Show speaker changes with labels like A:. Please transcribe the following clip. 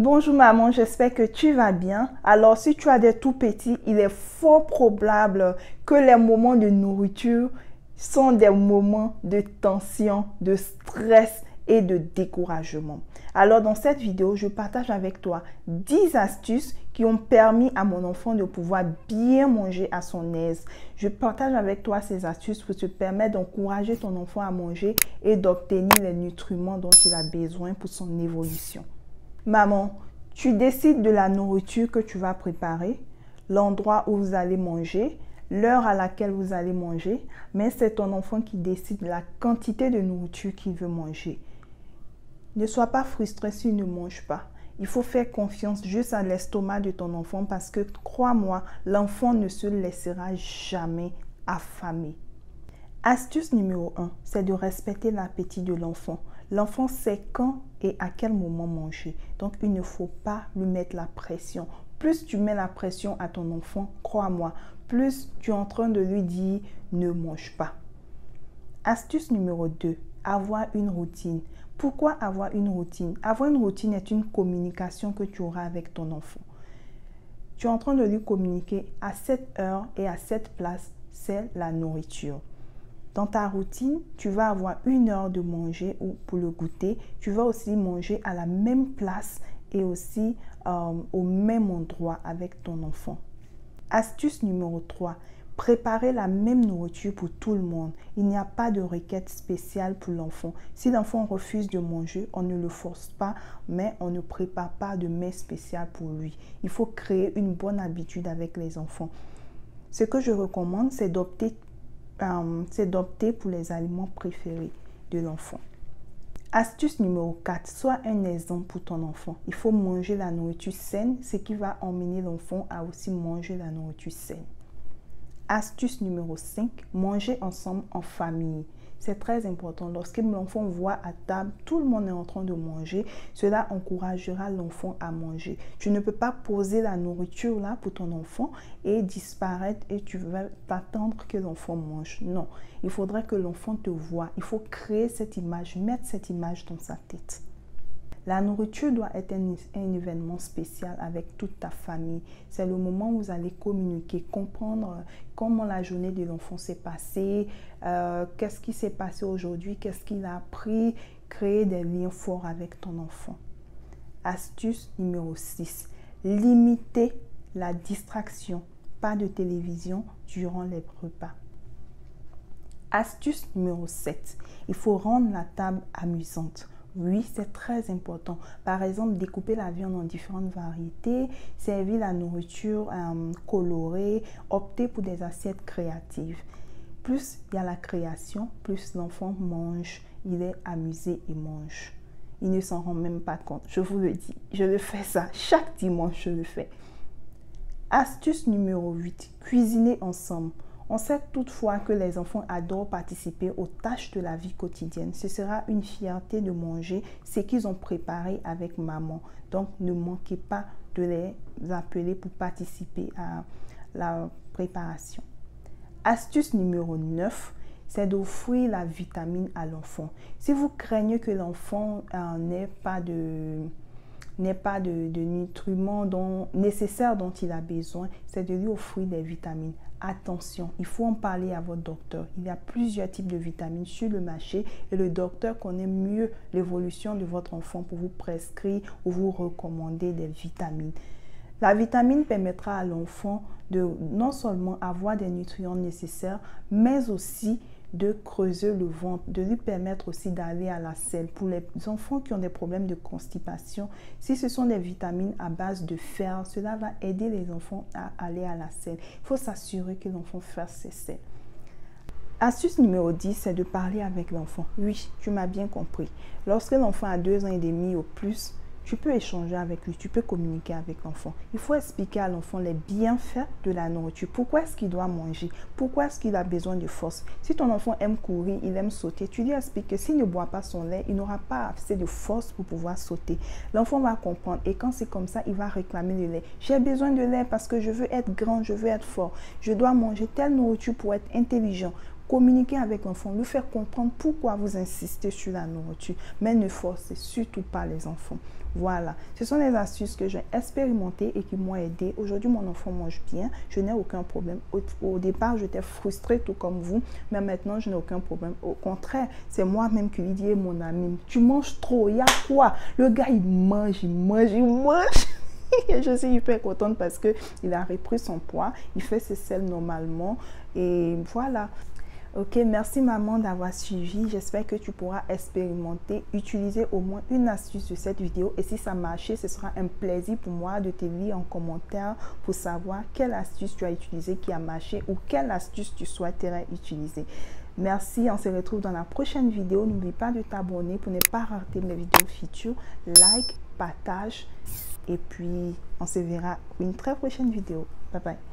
A: Bonjour maman, j'espère que tu vas bien. Alors si tu as des tout petits, il est fort probable que les moments de nourriture sont des moments de tension, de stress et de découragement. Alors dans cette vidéo, je partage avec toi 10 astuces qui ont permis à mon enfant de pouvoir bien manger à son aise. Je partage avec toi ces astuces pour te permettre d'encourager ton enfant à manger et d'obtenir les nutriments dont il a besoin pour son évolution. Maman, tu décides de la nourriture que tu vas préparer, l'endroit où vous allez manger, l'heure à laquelle vous allez manger, mais c'est ton enfant qui décide de la quantité de nourriture qu'il veut manger. Ne sois pas frustré s'il ne mange pas. Il faut faire confiance juste à l'estomac de ton enfant parce que, crois-moi, l'enfant ne se laissera jamais affamer. Astuce numéro 1, c'est de respecter l'appétit de l'enfant. L'enfant sait quand et à quel moment manger. Donc, il ne faut pas lui mettre la pression. Plus tu mets la pression à ton enfant, crois-moi, plus tu es en train de lui dire « ne mange pas ». Astuce numéro 2, avoir une routine. Pourquoi avoir une routine? Avoir une routine est une communication que tu auras avec ton enfant. Tu es en train de lui communiquer à cette heure et à cette place, c'est la nourriture. Dans ta routine, tu vas avoir une heure de manger ou pour le goûter. Tu vas aussi manger à la même place et aussi au même endroit avec ton enfant. Astuce numéro 3, préparer la même nourriture pour tout le monde. Il n'y a pas de requête spéciale pour l'enfant. Si l'enfant refuse de manger, on ne le force pas, mais on ne prépare pas de mets spécial pour lui. Il faut créer une bonne habitude avec les enfants. Ce que je recommande, c'est d'opter pour les aliments préférés de l'enfant. Astuce numéro 4, sois un exemple pour ton enfant. Il faut manger la nourriture saine, ce qui va emmener l'enfant à aussi manger la nourriture saine. Astuce numéro 5, manger ensemble en famille. C'est très important. Lorsque l'enfant voit à table, tout le monde est en train de manger, cela encouragera l'enfant à manger. Tu ne peux pas poser la nourriture là pour ton enfant et disparaître et tu vas t'attendre que l'enfant mange. Non, il faudrait que l'enfant te voie. Il faut créer cette image, mettre cette image dans sa tête. La nourriture doit être un événement spécial avec toute ta famille. C'est le moment où vous allez communiquer, comprendre comment la journée de l'enfant s'est passée, qu'est-ce qui s'est passé aujourd'hui, qu'est-ce qu'il a appris, créer des liens forts avec ton enfant. Astuce numéro 6, limiter la distraction, pas de télévision durant les repas. Astuce numéro 7, il faut rendre la table amusante. Oui, c'est très important. Par exemple, découper la viande en différentes variétés, servir la nourriture colorée, opter pour des assiettes créatives. Plus il y a la création, plus l'enfant mange, il est amusé et mange. Il ne s'en rend même pas compte, je vous le dis. Je le fais ça, chaque dimanche je le fais. Astuce numéro 8, cuisiner ensemble. On sait toutefois que les enfants adorent participer aux tâches de la vie quotidienne. Ce sera une fierté de manger ce qu'ils ont préparé avec maman. Donc, ne manquez pas de les appeler pour participer à la préparation. Astuce numéro 9, c'est d'offrir la vitamine à l'enfant. Si vous craignez que l'enfant n'ait pas de nutriments nécessaires dont il a besoin, c'est de lui offrir des vitamines. Attention, il faut en parler à votre docteur. Il y a plusieurs types de vitamines sur le marché et le docteur connaît mieux l'évolution de votre enfant pour vous prescrire ou vous recommander des vitamines. La vitamine permettra à l'enfant de non seulement avoir des nutriments nécessaires, mais aussi de creuser le ventre, de lui permettre aussi d'aller à la selle. Pour les enfants qui ont des problèmes de constipation, si ce sont des vitamines à base de fer, cela va aider les enfants à aller à la selle. Il faut s'assurer que l'enfant fasse ses selles. Astuce numéro 10, c'est de parler avec l'enfant. Oui, tu m'as bien compris. Lorsque l'enfant a 2 ans et demi ou plus, tu peux échanger avec lui, tu peux communiquer avec l'enfant. Il faut expliquer à l'enfant les bienfaits de la nourriture. Pourquoi est-ce qu'il doit manger? Pourquoi est-ce qu'il a besoin de force? Si ton enfant aime courir, il aime sauter, tu lui expliques que s'il ne boit pas son lait, il n'aura pas assez de force pour pouvoir sauter. L'enfant va comprendre et quand c'est comme ça, il va réclamer le lait. J'ai besoin de lait parce que je veux être grand, je veux être fort. Je dois manger telle nourriture pour être intelligent. Communiquer avec l'enfant, lui faire comprendre pourquoi vous insistez sur la nourriture, mais ne forcez surtout pas les enfants. Voilà, ce sont des astuces que j'ai expérimentées et qui m'ont aidé. Aujourd'hui, mon enfant mange bien, je n'ai aucun problème. Au départ, j'étais frustrée tout comme vous, mais maintenant, je n'ai aucun problème. Au contraire, c'est moi-même qui lui dis, mon ami, tu manges trop, il y a quoi? Le gars, il mange, il mange, il mange. Et je suis hyper contente parce qu'il a repris son poids, il fait ses selles normalement et voilà. Ok, merci maman d'avoir suivi. J'espère que tu pourras expérimenter, utiliser au moins une astuce de cette vidéo. Et si ça marche, ce sera un plaisir pour moi de te lire en commentaire pour savoir quelle astuce tu as utilisée qui a marché ou quelle astuce tu souhaiterais utiliser. Merci, on se retrouve dans la prochaine vidéo. N'oublie pas de t'abonner pour ne pas rater mes vidéos futures. Like, partage et puis on se verra pour une très prochaine vidéo. Bye bye.